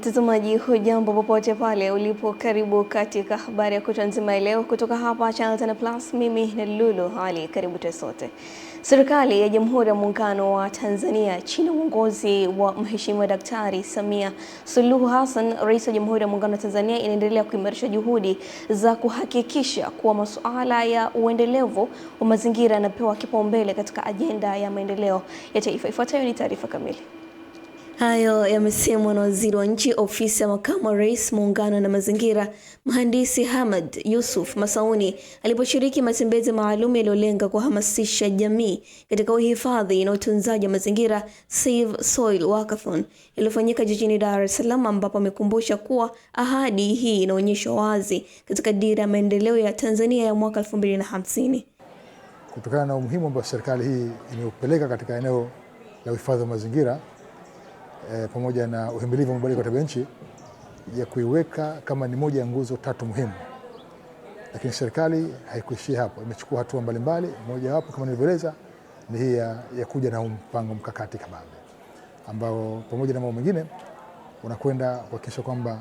Mtazamaji, hujambo popote pale ulipo, karibu katika habari ya kutwa nzima leo kutoka hapa Channel 10 Plus. Mimi ni Lulu Hali, karibu tu sote. Serikali ya Jamhuri ya Muungano wa Tanzania chini ya uongozi wa Mheshimiwa Daktari Samia Suluhu Hassan, Rais wa Jamhuri ya Muungano wa Tanzania, inaendelea kuimarisha juhudi za kuhakikisha kuwa masuala ya uendelevu wa mazingira yanapewa kipaumbele katika ajenda ya maendeleo ya taifa. Ifuatayo ni taarifa kamili. Hayo yamesemwa na Waziri wa Nchi, Ofisi ya Makamu wa Rais, Muungano na Mazingira, Mhandisi Hamad Yusuf Masauni aliposhiriki matembezi maalum yaliyolenga kuhamasisha jamii katika uhifadhi na utunzaji wa mazingira, Save Soil Walkathon, iliyofanyika jijini Dar es Salaam, ambapo amekumbusha kuwa ahadi hii inaonyesha wazi katika dira ya maendeleo ya Tanzania ya mwaka 2050. Kutokana na umuhimu ambao serikali hii imeupeleka katika eneo la uhifadhi wa mazingira pamoja na uhimilivu wa mabadiliko ya tabia nchi, ya kuiweka kama ni moja ya nguzo tatu muhimu. Lakini serikali haikuishia hapo, imechukua hatua mbalimbali. Moja wapo kama nilivyoeleza ni hii ya kuja na mpango mkakati kabambe ambao pamoja na mambo mengine unakwenda kuhakikisha kwamba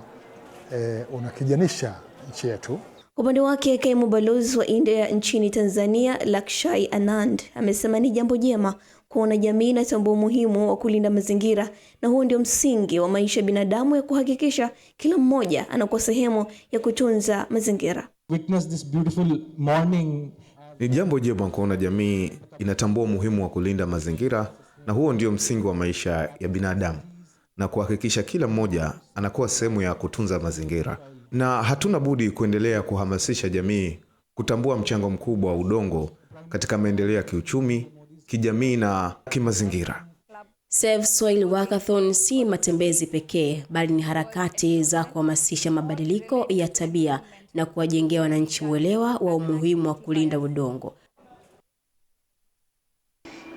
unakijanisha nchi yetu. Upande wake, kaimu balozi wa India nchini Tanzania, Lakshai Anand, amesema ni jambo jema kuona jamii inatambua umuhimu wa kulinda mazingira, na huo ndio msingi wa maisha ya binadamu ya kuhakikisha kila mmoja anakuwa sehemu ya kutunza mazingira. Witness this beautiful morning. Ni jambo jema kuona jamii inatambua umuhimu wa kulinda mazingira, na huo ndio msingi wa maisha ya binadamu na kuhakikisha kila mmoja anakuwa sehemu ya kutunza mazingira. Na hatuna budi kuendelea kuhamasisha jamii kutambua mchango mkubwa wa udongo katika maendeleo ya kiuchumi, kijamii na kimazingira. Save Soil Walkathon si matembezi pekee, bali ni harakati za kuhamasisha mabadiliko ya tabia na kuwajengea wananchi uelewa wa umuhimu wa kulinda udongo.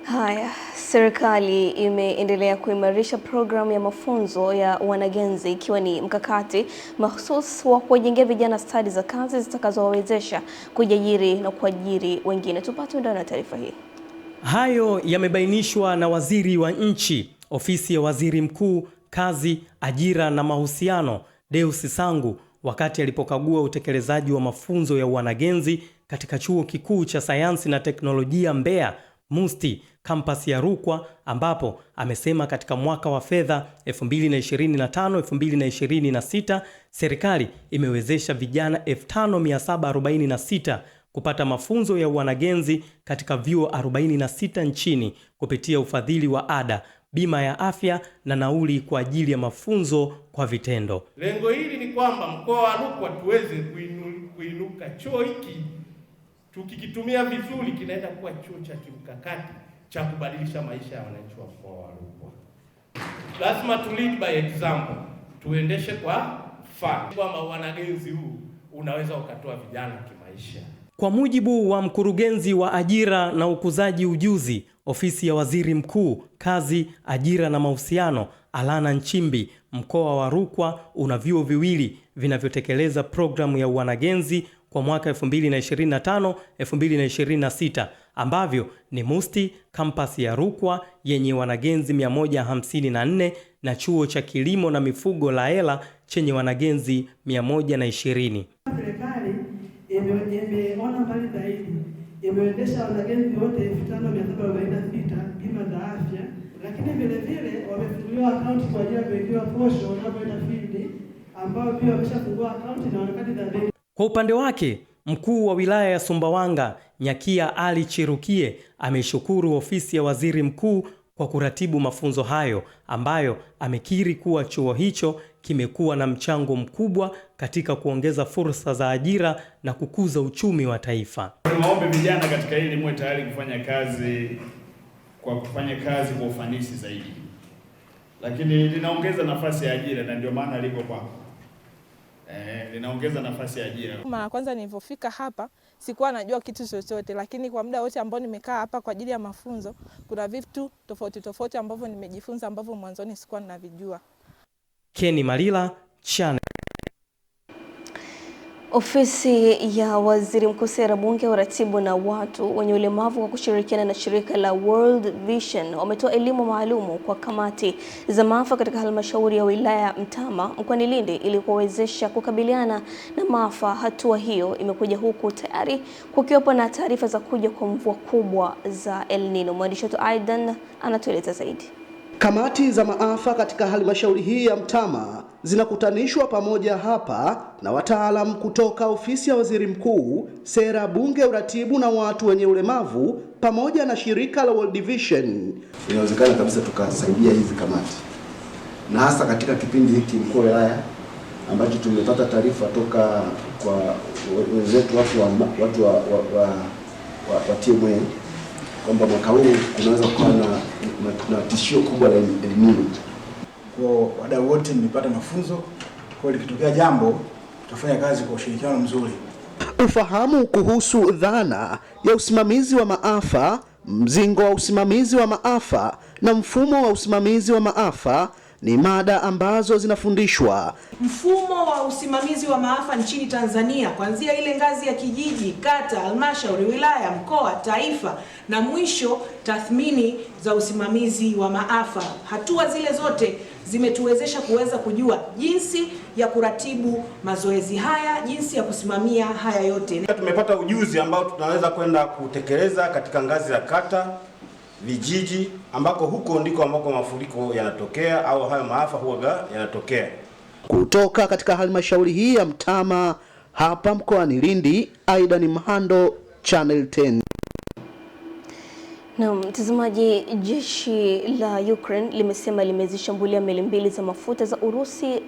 Haya, serikali imeendelea kuimarisha programu ya mafunzo ya wanagenzi, ikiwa ni mkakati mahususi wa kuwajengea vijana stadi za kazi zitakazowawezesha kujiajiri na kuajiri wengine. Tupate undani wa taarifa hii. Hayo yamebainishwa na Waziri wa Nchi, Ofisi ya Waziri Mkuu, Kazi, Ajira na Mahusiano, Deus Sangu, wakati alipokagua utekelezaji wa mafunzo ya wanagenzi katika Chuo Kikuu cha Sayansi na Teknolojia Mbeya, MUST, kampasi ya Rukwa, ambapo amesema katika mwaka wa fedha 2025-2026 serikali imewezesha vijana 5746 kupata mafunzo ya wanagenzi katika vyuo 46 nchini kupitia ufadhili wa ada, bima ya afya na nauli kwa ajili ya mafunzo kwa vitendo. Lengo hili ni kwamba mkoa wa Rukwa tuweze kuinuka. Chuo hiki tukikitumia vizuri kinaenda kuwa chuo cha kimkakati cha kubadilisha maisha ya wananchi wa mkoa wa Rukwa. Lazima tu lead by example, tuendeshe kwa mfano kwamba wanagenzi huu unaweza ukatoa vijana kimaisha. Kwa mujibu wa mkurugenzi wa ajira na ukuzaji ujuzi, Ofisi ya Waziri Mkuu, Kazi, Ajira na Mahusiano, Alana Nchimbi, mkoa wa Rukwa una vyuo viwili vinavyotekeleza programu ya wanagenzi kwa mwaka 2025-2026 ambavyo ni MUST kampasi ya Rukwa yenye wanagenzi 154 na Chuo cha Kilimo na Mifugo Laela chenye wanagenzi 120. Serikali imeona mbali zaidi, imewezesha wanagenzi wote 5746 bima za afya, lakini vile vile wamefunguliwa akaunti kwa ajili ya kuwekewa posho wanapoenda field, ambao pia wameshafungua akaunti na wanakadi za benki. Kwa upande wake, mkuu wa wilaya ya Sumbawanga, Nyakia Ali Chirukie, ameshukuru Ofisi ya Waziri Mkuu kwa kuratibu mafunzo hayo, ambayo amekiri kuwa chuo hicho kimekuwa na mchango mkubwa katika kuongeza fursa za ajira na kukuza uchumi wa taifa. Tunaomba vijana katika hili mwe tayari kufanya kazi kwa ufanisi zaidi. Lakini linaongeza nafasi ya ajira, na ndio maana liko kwa linaongeza nafasi ya ajira. Mara kwanza nilipofika hapa sikuwa najua kitu chochote, lakini kwa muda wote ambao nimekaa hapa kwa ajili ya mafunzo kuna vitu tofauti ambavyo nimejifunza ambavyo mwanzoni sikuwa ninavijua. Kenny Malila, Channel. Ofisi ya Waziri Mkuu, Sera, Bunge, Uratibu na watu wenye ulemavu kwa kushirikiana na shirika la World Vision wametoa elimu maalumu kwa kamati za maafa katika halmashauri ya wilaya Mtama mkoani Lindi ili kuwawezesha kukabiliana na maafa. Hatua hiyo imekuja huku tayari kukiwepo na taarifa za kuja kwa mvua kubwa za El Nino. Mwandishi wetu Aidan anatueleza zaidi. Kamati za maafa katika halmashauri hii ya Mtama zinakutanishwa pamoja hapa na wataalamu kutoka ofisi ya Waziri Mkuu, Sera, Bunge, Uratibu na watu wenye ulemavu pamoja na shirika la World Vision. Inawezekana kabisa tukasaidia hizi kamati, na hasa katika kipindi hiki mkuu wa wilaya ambacho tumepata taarifa toka kwa wenzetu watu wa TMA kwamba mwaka huu kunaweza kuwa na tishio kubwa la El Nino. Kwa wadau wote mmepata mafunzo, kwa likitokea jambo tutafanya kazi kwa ushirikiano mzuri. Ufahamu kuhusu dhana ya usimamizi wa maafa, mzingo wa usimamizi wa maafa na mfumo wa usimamizi wa maafa ni mada ambazo zinafundishwa. Mfumo wa usimamizi wa maafa nchini Tanzania kuanzia ile ngazi ya kijiji, kata, halmashauri, wilaya, mkoa, taifa na mwisho tathmini za usimamizi wa maafa. Hatua zile zote zimetuwezesha kuweza kujua jinsi ya kuratibu mazoezi haya, jinsi ya kusimamia haya yote. Tumepata ujuzi ambao tunaweza kwenda kutekeleza katika ngazi ya kata, vijiji, ambako huko ndiko ambako mafuriko yanatokea au hayo maafa huwa yanatokea. Kutoka katika halmashauri hii ya Mtama hapa mkoani Lindi, Aidan Mhando, Channel 10. Na mtazamaji, jeshi la Ukraine limesema limezishambulia meli mbili za mafuta za Urusi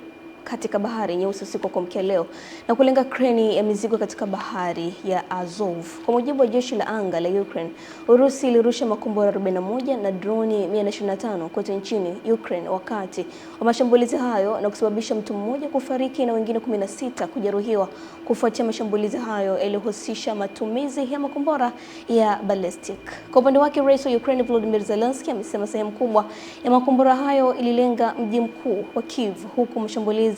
katika bahari Nyeusi usiku wa kuamkia leo na kulenga kreni ya mizigo katika bahari ya Azov. Kwa mujibu wa jeshi la anga la Ukraine, Urusi ilirusha makombora 41 na droni 125 kote nchini Ukraine wakati wa mashambulizi hayo na kusababisha mtu mmoja kufariki na wengine 16 kujeruhiwa kufuatia mashambulizi hayo yaliyohusisha matumizi ya makombora ya ballistic. Kwa upande wake, Rais wa Ukraine Volodymyr Zelensky amesema sehemu kubwa ya makombora hayo ililenga mji mkuu wa Kyiv, huku mashambulizi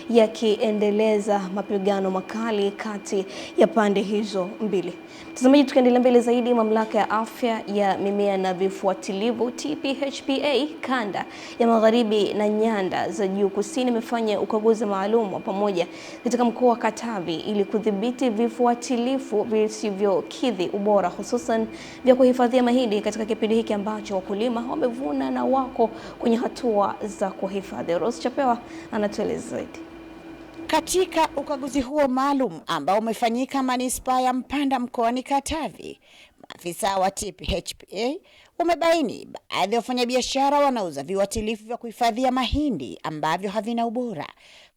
yakiendeleza mapigano makali kati ya pande hizo mbili. Mtazamaji, tukiendelea mbele zaidi, mamlaka ya afya ya mimea na vifuatilivu TPHPA kanda ya Magharibi na nyanda za juu kusini imefanya ukaguzi maalum wa pamoja katika mkoa wa Katavi ili kudhibiti vifuatilifu visivyokidhi ubora, hususan vya kuhifadhia mahindi katika kipindi hiki ambacho wakulima wamevuna na wako kwenye hatua za kuhifadhi. Rose Chapewa anatueleza zaidi. Katika ukaguzi huo maalum ambao umefanyika manispaa ya Mpanda mkoani Katavi, maafisa wa TPHPA wamebaini baadhi ya wafanyabiashara wanauza viuatilifu vya kuhifadhia mahindi ambavyo havina ubora,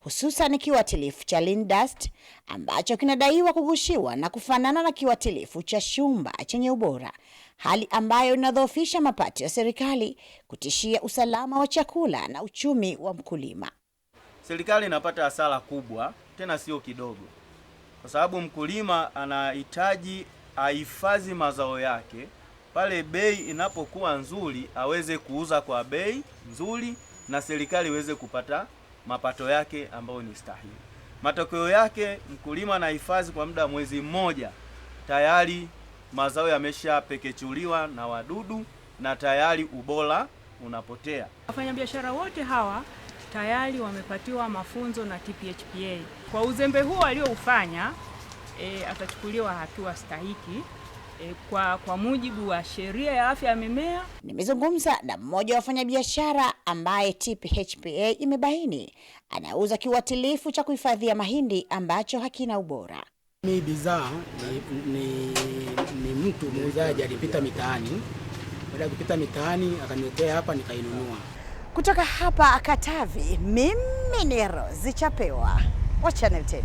hususan kiuatilifu cha Lindust ambacho kinadaiwa kughushiwa na kufanana na kiuatilifu cha Shumba chenye ubora, hali ambayo inadhoofisha mapato ya serikali, kutishia usalama wa chakula na uchumi wa mkulima. Serikali inapata hasara kubwa, tena sio kidogo, kwa sababu mkulima anahitaji ahifadhi mazao yake pale bei inapokuwa nzuri aweze kuuza kwa bei nzuri na serikali iweze kupata mapato yake ambayo ni stahili. Matokeo yake mkulima anahifadhi kwa muda mwezi mmoja, tayari mazao yameshapekechuliwa na wadudu na tayari ubora unapotea. Wafanyabiashara wote hawa tayari wamepatiwa mafunzo na TPHPA. Kwa uzembe huo alioufanya, atachukuliwa hatua stahiki kwa mujibu wa sheria ya afya ya mimea. Nimezungumza na mmoja wa wafanyabiashara ambaye TPHPA imebaini anauza kiuatilifu cha kuhifadhia mahindi ambacho hakina ubora. Mimi bidhaa ni mtu muuzaji alipita mitaani. Baada ya kupita mitaani akaniletea hapa nikainunua. Kutoka hapa Katavi, mimi ni Rose Chapewa wa Channel 10.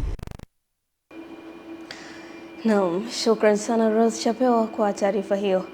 Naam, shukrani sana Rose Chapewa kwa taarifa hiyo.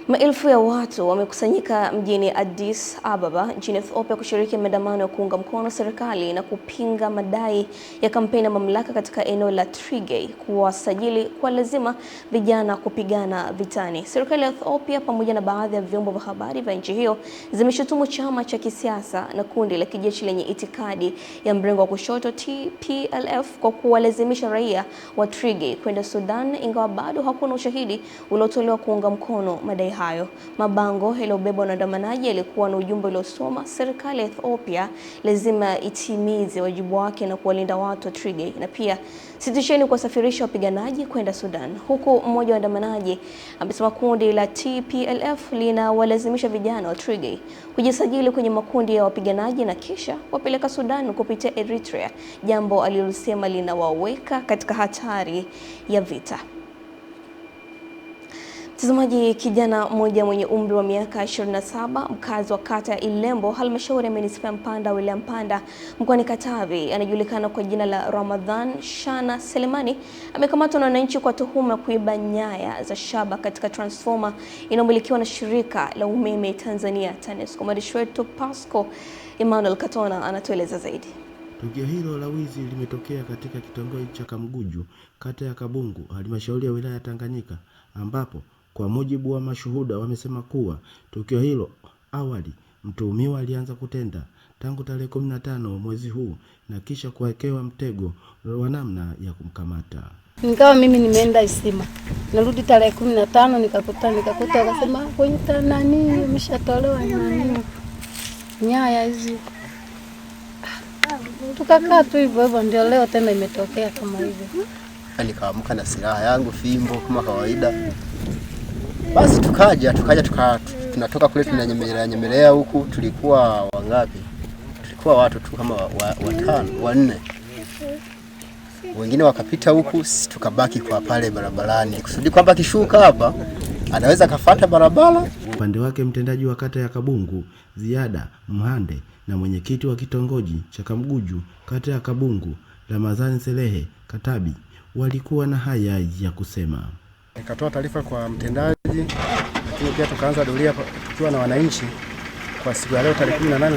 Maelfu ya watu wamekusanyika mjini Addis Ababa nchini Ethiopia kushiriki maandamano ya kuunga mkono serikali na kupinga madai ya kampeni ya mamlaka katika eneo la Tigray kuwasajili kwa lazima vijana kupigana vitani. Serikali ya Ethiopia pamoja na baadhi ya vyombo vya habari vya nchi hiyo zimeshutumu chama cha kisiasa na kundi la kijeshi lenye itikadi ya mrengo wa kushoto TPLF kwa kuwalazimisha raia wa Tigray kwenda Sudan, ingawa bado hakuna ushahidi uliotolewa kuunga mkono madai hayo. Mabango yaliyobebwa na waandamanaji yalikuwa na ujumbe uliosoma serikali ya Ethiopia lazima itimize wajibu wake na kuwalinda watu wa Tigray, na pia sitisheni kuwasafirisha wapiganaji kwenda Sudan. Huku mmoja wa waandamanaji amesema kundi la TPLF linawalazimisha vijana wa Tigray kujisajili kwenye makundi ya wapiganaji na kisha wapeleka Sudan kupitia Eritrea, jambo alilosema linawaweka katika hatari ya vita. Mtazamaji, kijana mmoja mwenye umri wa miaka 27, mkazi wa kata ya Ilembo, halmashauri ya manispaa ya Mpanda, wilaya Mpanda, mkoani Katavi, anajulikana kwa jina la Ramadhan Shana Selemani, amekamatwa na wananchi kwa tuhuma kuiba nyaya za shaba katika transformer inayomilikiwa na shirika la umeme Tanzania TANESCO. Mwandishi wetu Pasco Emmanuel Katona anatueleza zaidi. Tukio hilo la wizi limetokea katika kitongoji cha Kamguju, kata ya Kabungu, halmashauri ya wilaya ya Tanganyika, ambapo kwa mujibu wa mashuhuda wamesema kuwa tukio hilo awali mtuhumiwa alianza kutenda tangu tarehe 15 mwezi huu na kisha kuwekewa mtego wa namna ya kumkamata. Nikawa mimi nimeenda Isima. Narudi tarehe 15 nikakuta akasema kwenye nani umeshatolewa nani nyaya hizi. Tukakaa tu hivyo ndio leo tena imetokea kama hivyo. Nikaamka na silaha yangu, fimbo kama kawaida. Basi tunatoka kule tunanyemelea huku. Tulikuwa wangapi? Tulikuwa watu tu kama watano, wanne. Wengine wakapita huku, tukabaki kwa pale barabarani. Kusudi kwamba kishuka hapa anaweza kafuata barabara. Upande wake mtendaji wa kata ya Kabungu, Ziada Mhande, na mwenyekiti wa kitongoji cha Kamguju, kata ya Kabungu, Ramadhani Selehe Katabi, walikuwa na haya ya kusema. Nikatoa taarifa kwa mtendaji, lakini pia tukaanza doria tukiwa na wananchi kwa siku ya leo tarehe 18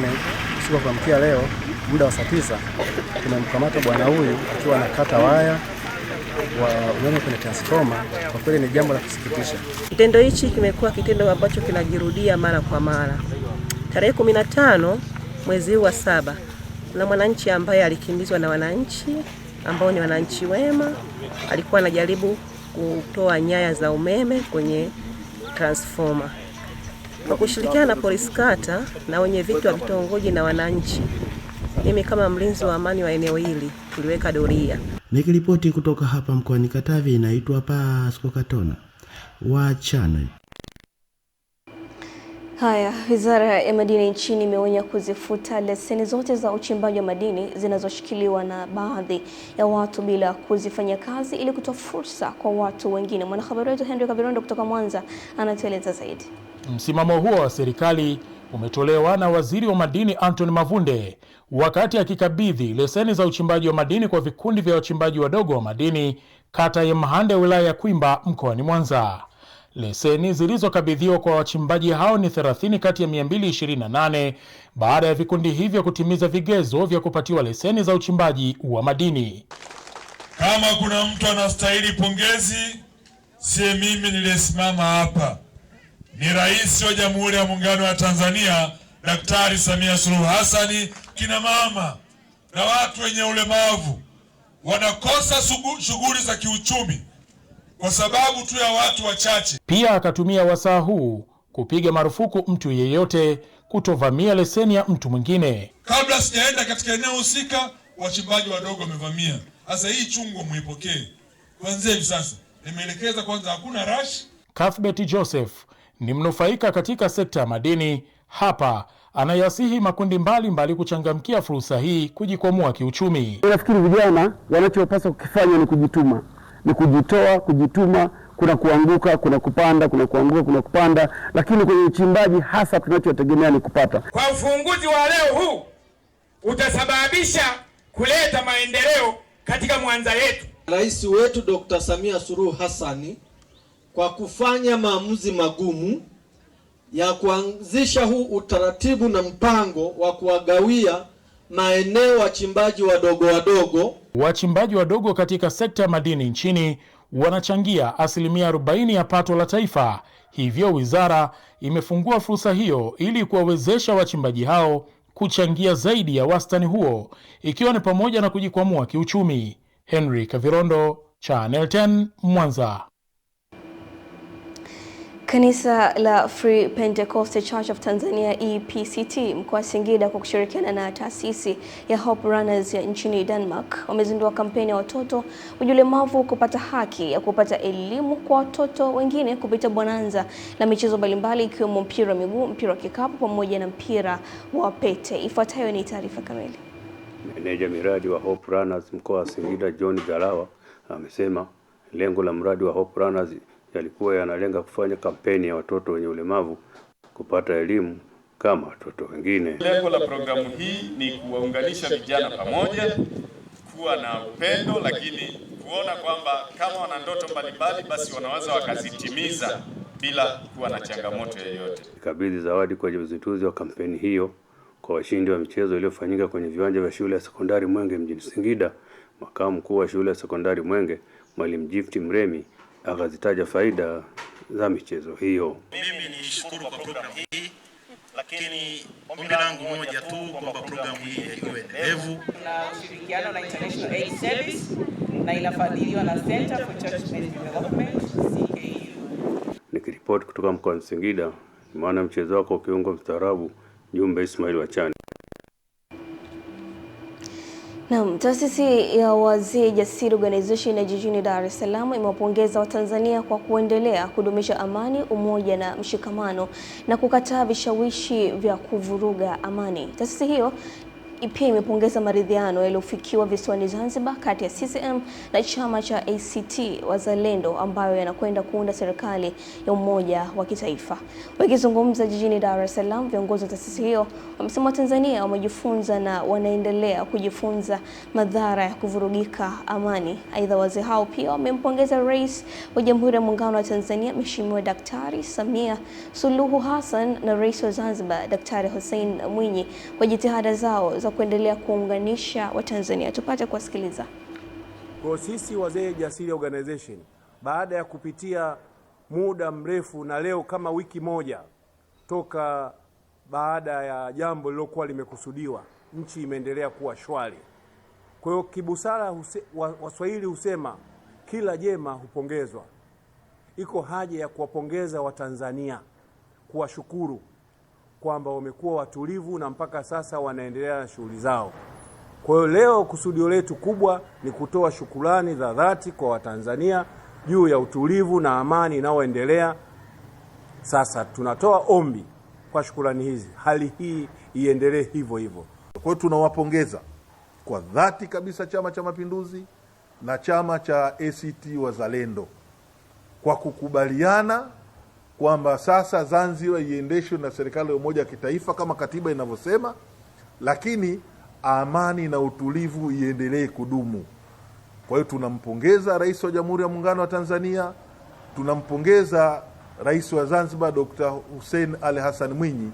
usiku kwa mkia leo muda wa saa 9 tumemkamata bwana huyu akiwa anakata waya wa umeme kwenye transformer. Kwa kweli ni jambo la kusikitisha. Kitendo hichi kimekuwa kitendo ambacho kinajirudia mara kwa mara. Tarehe 15 mwezi wa 7 kuna mwananchi ambaye alikimbizwa na wananchi ambao ni wananchi wema, alikuwa anajaribu kutoa nyaya za umeme kwenye transformer. Kwa kushirikiana na polisi kata na wenye viti wa vitongoji na wananchi, mimi kama mlinzi wa amani wa eneo hili tuliweka doria. Nikiripoti kutoka hapa mkoani Katavi, inaitwa Pasco Katona wa Channel. Haya, Wizara ya Madini nchini imeonya kuzifuta leseni zote za uchimbaji wa madini zinazoshikiliwa na baadhi ya watu bila kuzifanya kazi ili kutoa fursa kwa watu wengine. Mwanahabari wetu Henry Kavirondo kutoka Mwanza anatueleza zaidi. Msimamo huo wa serikali umetolewa na Waziri wa Madini Anthony Mavunde wakati akikabidhi leseni za uchimbaji wa madini kwa vikundi vya wachimbaji wadogo wa madini kata ya Mahande, wilaya ya Kwimba, mkoani Mwanza. Leseni zilizokabidhiwa kwa wachimbaji hao ni 30 kati ya 228 baada ya vikundi hivyo kutimiza vigezo vya kupatiwa leseni za uchimbaji wa madini. Kama kuna mtu anastahili pongezi, si mimi niliyesimama hapa, ni Rais wa Jamhuri ya Muungano wa Tanzania Daktari Samia Suluhu Hassan. Kina mama na watu wenye ulemavu wanakosa shughuli za kiuchumi kwa sababu tu ya watu wachache. Pia akatumia wasaa huu kupiga marufuku mtu yeyote kutovamia leseni ya mtu mwingine. Kabla sijaenda katika eneo husika, wachimbaji wadogo wamevamia. Sasa hii chungu muipokee. Kuanzia hivi sasa nimeelekeza kwanza hakuna rush. Cuthbert Joseph ni mnufaika katika sekta ya madini. Hapa anayasihi makundi mbalimbali kuchangamkia fursa hii kujikwamua kiuchumi. Nafikiri vijana wanachopaswa kufanya ni kujituma. Ni kujitoa, kujituma, kuna kuanguka, kuna kupanda, kuna kuanguka, kuna kupanda, lakini kwenye uchimbaji hasa tunachotegemea ni kupata. Kwa ufunguzi wa leo huu utasababisha kuleta maendeleo katika Mwanza yetu. Rais wetu Dr. Samia Suluhu Hassan kwa kufanya maamuzi magumu ya kuanzisha huu utaratibu na mpango wa kuwagawia maeneo wachimbaji wadogo wadogo. Wachimbaji wadogo katika sekta ya madini nchini wanachangia 40% ya pato la taifa. Hivyo wizara imefungua fursa hiyo ili kuwawezesha wachimbaji hao kuchangia zaidi ya wastani huo, ikiwa ni pamoja na kujikwamua kiuchumi. Henry Kavirondo, Channel 10, Mwanza. Kanisa la Free Pentecostal Church of Tanzania EPCT mkoa wa Singida kwa kushirikiana na taasisi ya Hope Runners ya nchini Denmark wamezindua kampeni ya watoto wenye ulemavu kupata haki ya kupata elimu kwa watoto wengine kupitia bonanza la michezo mbalimbali ikiwemo mpira wa miguu, mpira wa kikapu pamoja na mpira wa pete. Ifuatayo ni taarifa kamili. Meneja miradi wa Hope Runners mkoa wa Singida John Galawa amesema lengo la mradi wa Hope Runners yalikuwa yanalenga kufanya kampeni ya watoto wenye ulemavu kupata elimu kama watoto wengine. Lengo la programu hii ni kuwaunganisha vijana pamoja, kuwa na upendo, lakini kuona kwamba kama wana ndoto mbalimbali basi wanaweza wakazitimiza bila kuwa na changamoto yoyote. Kabidhi zawadi kwa uzinduzi wa kampeni hiyo kwa washindi wa michezo iliyofanyika kwenye viwanja vya shule ya sekondari Mwenge mjini Singida. Makamu mkuu wa shule ya sekondari Mwenge, Mwalimu Gift Mremi, akazitaja faida za michezo hiyo. Mimi nishukuru kwa programu hii, lakini ombi langu moja tu kwamba programu hii iwe endelevu. Tuna ushirikiano na International Aid Service na inafadhiliwa na Center for Church-Based Development CKU. Nikiripoti kutoka mkoa wa Singida, maana mchezo wako kiungo mstaarabu Jumbe Ismail Wachani. Naam, taasisi ya Wazee Jasiri Organization ya jijini Dar es Salaam imewapongeza Watanzania kwa kuendelea kudumisha amani, umoja na mshikamano na kukataa vishawishi vya kuvuruga amani. Taasisi hiyo pia imepongeza maridhiano yaliyofikiwa visiwani Zanzibar kati ya CCM na chama cha ACT Wazalendo ambayo yanakwenda kuunda serikali ya umoja wa kitaifa. Wakizungumza jijini Dar es Salaam, viongozi wa taasisi hiyo wamesema Tanzania wamejifunza na wanaendelea kujifunza madhara ya kuvurugika amani. Aidha, wazee hao pia wamempongeza Rais wa Jamhuri ya Muungano wa Tanzania Mheshimiwa Daktari Samia Suluhu Hassan na Rais wa Zanzibar Daktari Hussein Mwinyi kwa jitihada zao za kuendelea kuunganisha Watanzania. Tupate kusikiliza. Kwa sisi Wazee Jasiri Organization, baada ya kupitia muda mrefu na leo kama wiki moja toka baada ya jambo lilokuwa limekusudiwa, nchi imeendelea kuwa shwari. Kwa hiyo kibusara Waswahili husema kila jema hupongezwa. Iko haja ya kuwapongeza Watanzania, kuwashukuru kwamba wamekuwa watulivu na mpaka sasa wanaendelea na shughuli zao. Kwa hiyo leo kusudio letu kubwa ni kutoa shukrani za dhati kwa Watanzania juu ya utulivu na amani inayoendelea. Sasa tunatoa ombi kwa shukrani hizi, hali hii iendelee hivyo hivyo. Kwa hiyo tunawapongeza kwa dhati kabisa Chama cha Mapinduzi na chama cha ACT Wazalendo kwa kukubaliana kwamba sasa Zanzibar iendeshwe na serikali ya umoja wa kitaifa kama katiba inavyosema, lakini amani na utulivu iendelee kudumu. Kwa hiyo tunampongeza Rais wa Jamhuri ya Muungano wa Tanzania, tunampongeza Rais wa Zanzibar Dr. Hussein Ali Hassan Mwinyi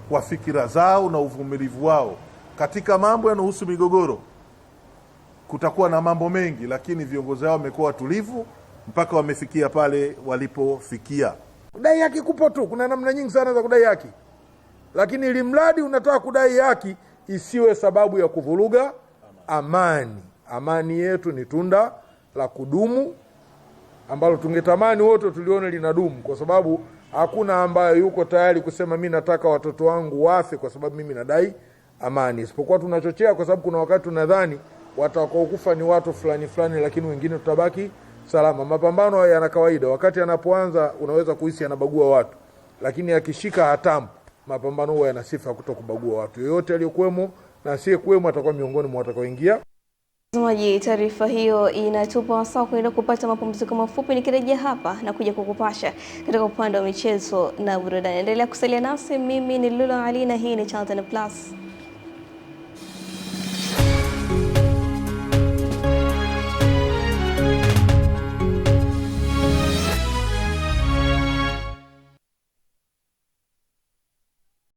kwa fikira zao na uvumilivu wao katika mambo yanayohusu migogoro. Kutakuwa na mambo mengi, lakini viongozi wao wamekuwa watulivu mpaka wamefikia pale walipofikia. Kudai haki kupo tu, kuna namna nyingi sana za kudai haki. Lakini ili mradi unataka kudai haki isiwe sababu ya kuvuruga amani. Amani yetu ni tunda la kudumu ambalo tungetamani wote tulione linadumu, kwa sababu hakuna ambaye yuko tayari kusema mimi nataka watoto wangu wafe kwa sababu mimi nadai amani. Isipokuwa tunachochea kwa sababu kuna wakati tunadhani watakaokufa ni watu fulani fulani, lakini wengine tutabaki salama. Mapambano yana kawaida, wakati yanapoanza unaweza kuhisi yanabagua watu, lakini yakishika hatamu mapambano huwa yana sifa kutokubagua watu. Yoyote aliyokuwemo na asiyekuwemo atakuwa miongoni mwa watakaoingia. Mtazamaji, taarifa hiyo inatupa wasaa kwenda kupata mapumziko mafupi. Nikirejea hapa na kuja kukupasha katika upande wa michezo na burudani. Endelea kusalia nasi. Mimi ni Lulu Ali na hii ni Channel 10 Plus.